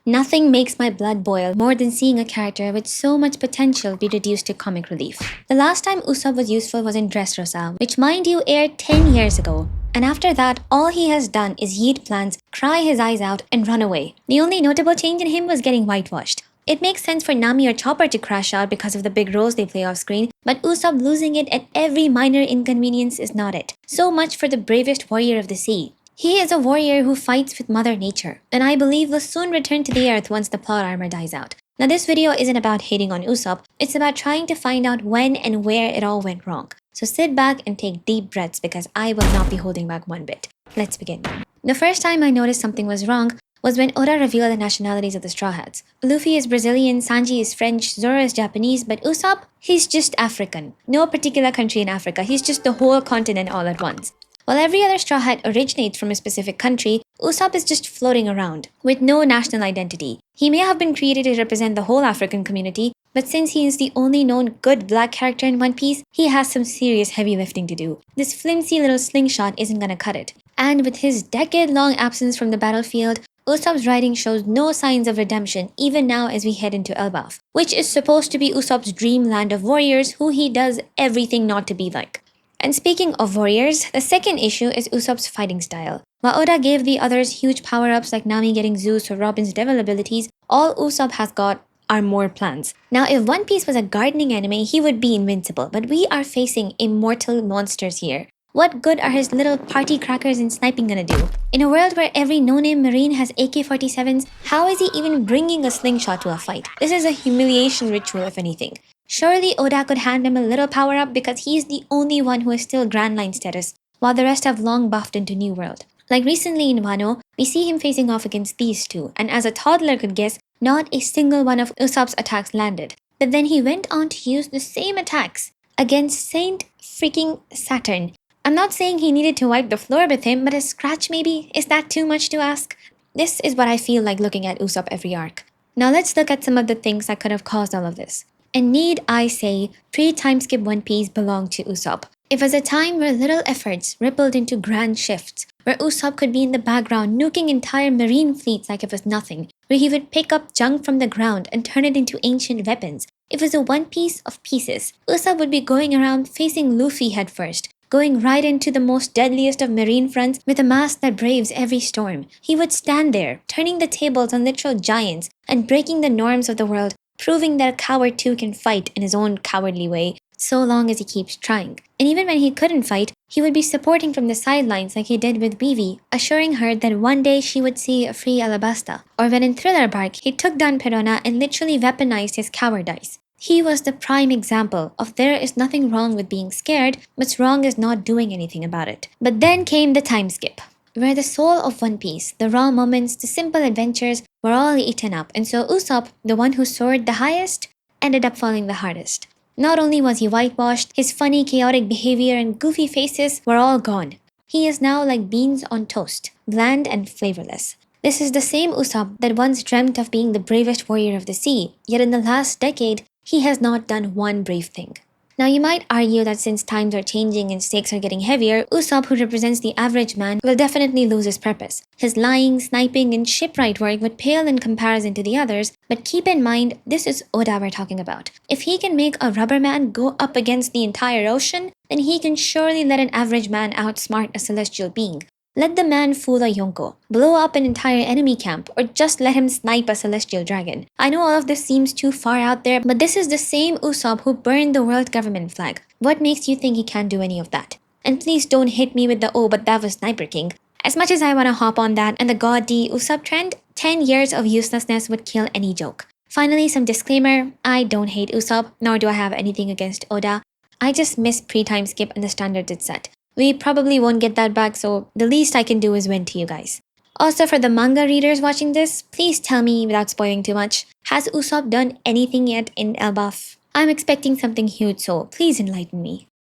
Nothing makes my blood boil more than seeing a character with so much potential be reduced to comic relief. The last time Usopp was useful was in Dressrosa, which mind you aired 10 years ago. And after that, all he has done is yeet plans, cry his eyes out, and run away. The only notable change in him was getting whitewashed. It makes sense for Nami or Chopper to crash out because of the big roles they play off screen, but Usopp losing it at every minor inconvenience is not it. So much for the bravest warrior of the sea. He is a warrior who fights with Mother Nature, and I believe will soon return to the earth once the plot armor dies out. Now this video isn't about hating on Usopp, it's about trying to find out when and where it all went wrong. So sit back and take deep breaths because I will not be holding back one bit. Let's begin. The first time I noticed something was wrong was when Oda revealed the nationalities of the Straw Hats. Luffy is Brazilian, Sanji is French, Zoro is Japanese, but Usopp, he's just African. No particular country in Africa, he's just the whole continent all at once. While every other Straw Hat originates from a specific country, Usopp is just floating around, with no national identity. He may have been created to represent the whole African community, but since he is the only known good black character in One Piece, he has some serious heavy lifting to do. This flimsy little slingshot isn't gonna cut it. And with his decade-long absence from the battlefield, Usopp's writing shows no signs of redemption even now as we head into Elbaf, which is supposed to be Usopp's dreamland of warriors who he does everything not to be like. And speaking of warriors, the second issue is Usopp's fighting style. While Oda gave the others huge power-ups like Nami getting Zeus or Robin's devil abilities, all Usopp has got are more plans. Now if One Piece was a gardening anime, he would be invincible, but we are facing immortal monsters here. What good are his little party crackers and sniping gonna do? In a world where every no-name marine has AK-47s, how is he even bringing a slingshot to a fight? This is a humiliation ritual if anything. Surely Oda could hand him a little power-up because he's the only one who is still Grand Line status, while the rest have long buffed into New World. Like recently in Wano, we see him facing off against these two, and as a toddler could guess, not a single one of Usopp's attacks landed. But then he went on to use the same attacks against Saint freaking Saturn. I'm not saying he needed to wipe the floor with him, but a scratch maybe? Is that too much to ask? This is what I feel like looking at Usopp every arc. Now let's look at some of the things that could have caused all of this. And need I say, pre-Timeskip One Piece belonged to Usopp. It was a time where little efforts rippled into grand shifts, where Usopp could be in the background nuking entire marine fleets like it was nothing, where he would pick up junk from the ground and turn it into ancient weapons. It was a One Piece of pieces. Usopp would be going around facing Luffy head first, going right into the most deadliest of marine fronts with a mask that braves every storm. He would stand there, turning the tables on literal giants and breaking the norms of the world, proving that a coward too can fight in his own cowardly way, so long as he keeps trying. And even when he couldn't fight, he would be supporting from the sidelines like he did with Vivi, assuring her that one day she would see a free Alabasta. Or when in Thriller Bark, he took down Perona and literally weaponized his cowardice. He was the prime example of there is nothing wrong with being scared, what's wrong is not doing anything about it. But then came the time skip, where the soul of One Piece, the raw moments, the simple adventures were all eaten up, and so Usopp, the one who soared the highest, ended up falling the hardest. Not only was he whitewashed, his funny, chaotic behavior and goofy faces were all gone. He is now like beans on toast, bland and flavorless. This is the same Usopp that once dreamt of being the bravest warrior of the sea, yet in the last decade, he has not done one brave thing. Now you might argue that since times are changing and stakes are getting heavier, Usopp, who represents the average man, will definitely lose his purpose. His lying, sniping, and shipwright work would pale in comparison to the others, but keep in mind, this is Oda we're talking about. If he can make a rubber man go up against the entire ocean, then he can surely let an average man outsmart a celestial being. Let the man fool a Yonko, blow up an entire enemy camp, or just let him snipe a celestial dragon. I know all of this seems too far out there, but this is the same Usopp who burned the world government flag. What makes you think he can't do any of that? And please don't hit me with the "oh, but that was Sniper King." As much as I want to hop on that and the God D Usopp trend, 10 years of uselessness would kill any joke. Finally, some disclaimer, I don't hate Usopp, nor do I have anything against Oda. I just miss pre-time skip and the standards it set. We probably won't get that back, so the least I can do is vent to you guys. Also, for the manga readers watching this, please tell me without spoiling too much, has Usopp done anything yet in Elbaf? I'm expecting something huge, so please enlighten me.